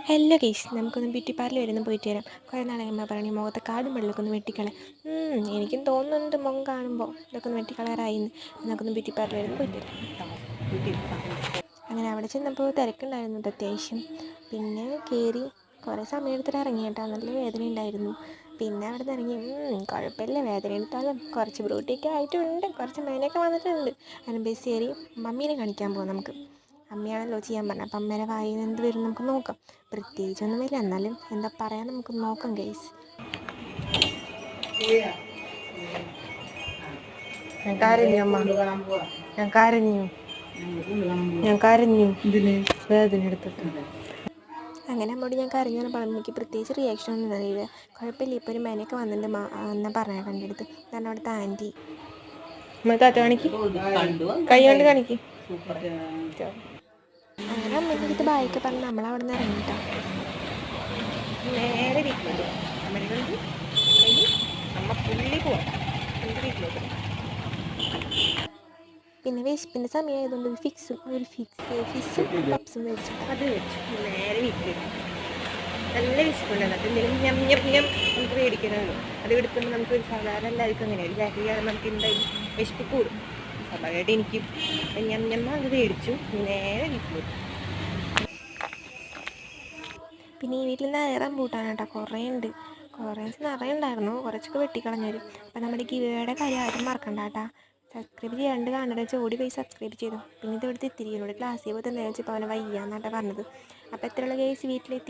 Hello guys, നമുക്കൊന്ന് beauty parlour വരെ ഒന്ന് പോയിട്ട് വരാം. കുറേ നാളെ അമ്മ പറഞ്ഞു മുഖത്തെ കാടും വെള്ളമൊക്കെ ഒന്ന് വെട്ടിക്കളെ. എനിക്കും തോന്നുന്നുണ്ട് മുഖം കാണുമ്പോൾ ഇതൊക്കെ ഒന്ന് വെട്ടിക്കളറായിന്ന്. നമുക്കൊന്ന് ബ്യൂട്ടി പാർലർ വരെ ഒന്ന് പോയിട്ട് വരാം. അങ്ങനെ അവിടെ ചെന്നപ്പോൾ തിരക്കുണ്ടായിരുന്നു അത്യാവശ്യം. പിന്നെ കയറി കുറേ സമയം എടുത്തിട്ട് ഇറങ്ങി കേട്ടോ. നല്ല വേദന ഉണ്ടായിരുന്നു. പിന്നെ അവിടെ നിന്ന് ഇറങ്ങി കുഴപ്പമില്ല, വേദന എടുത്താലും കുറച്ച് ബ്യൂട്ടിയൊക്കെ ആയിട്ടുണ്ട്, കുറച്ച് മേനൊക്കെ വന്നിട്ടുണ്ട്. അങ്ങനെ ബസ് കയറി മമ്മീനെ കാണിക്കാൻ പോകാം നമുക്ക്. അമ്മയാണല്ലോ ചെയ്യാൻ പറഞ്ഞത്. അപ്പം അമ്മേനെ വായിൽ നിന്ന് എന്ത് വരും നമുക്ക് നോക്കാം. പ്രത്യേകിച്ചൊന്നും വരില്ല, എന്നാലും എന്താ പറയാൻ നമുക്ക് നോക്കാം ഗൈസ്. ഞാൻ കരഞ്ഞു അമ്മ, ഞാൻ കരഞ്ഞു വേദന എടുത്തിട്ട്. അങ്ങനെ അമ്മോട് ഞാൻ കരഞ്ഞു പറഞ്ഞു. എനിക്ക് പ്രത്യേകിച്ച് റിയാക്ഷൻ ഒന്നും അറിയില്ല, കുഴപ്പമില്ല, ഇപ്പോൾ ഒരു മേനൊക്കെ വന്നിട്ടുണ്ട് എന്നാ പറഞ്ഞ എൻ്റെ അടുത്ത്. കാരണം അവിടുത്തെ ആൻറ്റി താറ്റ കാണിക്ക്, കൈ കൊണ്ട് കാണിക്ക്. അങ്ങനെ അമ്മേൻ്റെ അടുത്ത് ബായൊക്കെ പറഞ്ഞ് നമ്മളവിടെ നിന്ന് ഇറങ്ങിയിട്ടാ. നേരെ വീട്ടിലോട്ട് അമ്മേനെ കൊണ്ട് അമ്മ പുള്ളി പോവാം എൻ്റെ വീട്ടിലോട്ട്. പിന്നെ വിശപ്പിൻ്റെ സമയമായതുകൊണ്ട് ഒരു ഫിഷും പപ്സും വെച്ചു, അത് വെച്ചു. നേരെ വീട്ടിലേക്ക് നല്ല വിശപ്പുണ്ട്. എന്നിട്ട് എന്തെങ്കിലും നമുക്ക് മേടിക്കണമല്ലോ. അത് എടുക്കുമ്പോൾ നമുക്ക് ഒരു സാധാരണ എല്ലാവർക്കും അങ്ങനെ ഒരു ജാഗ്രത നമുക്ക് എന്തായാലും വിശപ്പ് കൂടും സ്വാഭാവികമായിട്ട്. എനിക്കും അത് മേടിച്ചു. നേരെ വീട്ടിലോട്ട്. പിന്നെ ഈ വീട്ടിൽ നിന്ന് റംബൂട്ടാൻ കേട്ടോ കുറേ ഉണ്ട്. കുറേ നിറയെ ഉണ്ടായിരുന്നു, കുറച്ചൊക്കെ വെട്ടിക്കളഞ്ഞവരും. അപ്പം നമ്മുടെ ഗിവയുടെ കാര്യം ആരും മറക്കണ്ട കേട്ടോ. സബ്സ്ക്രൈബ് ചെയ്യാണ്ട് കാണുന്നത് വെച്ചാൽ ഓടി പോയി സബ്സ്ക്രൈബ് ചെയ്തു. പിന്നെ ഇത് ഇവിടുത്തെ ഇത്തിരി ക്ലാസ്സിൽ പോയി എന്താ വെച്ചപ്പോൾ അവനെ വയ്യാന്നാട്ടാ പറഞ്ഞത്. അപ്പോൾ എത്രയുള്ള കേസ് വീട്ടിലെത്തി.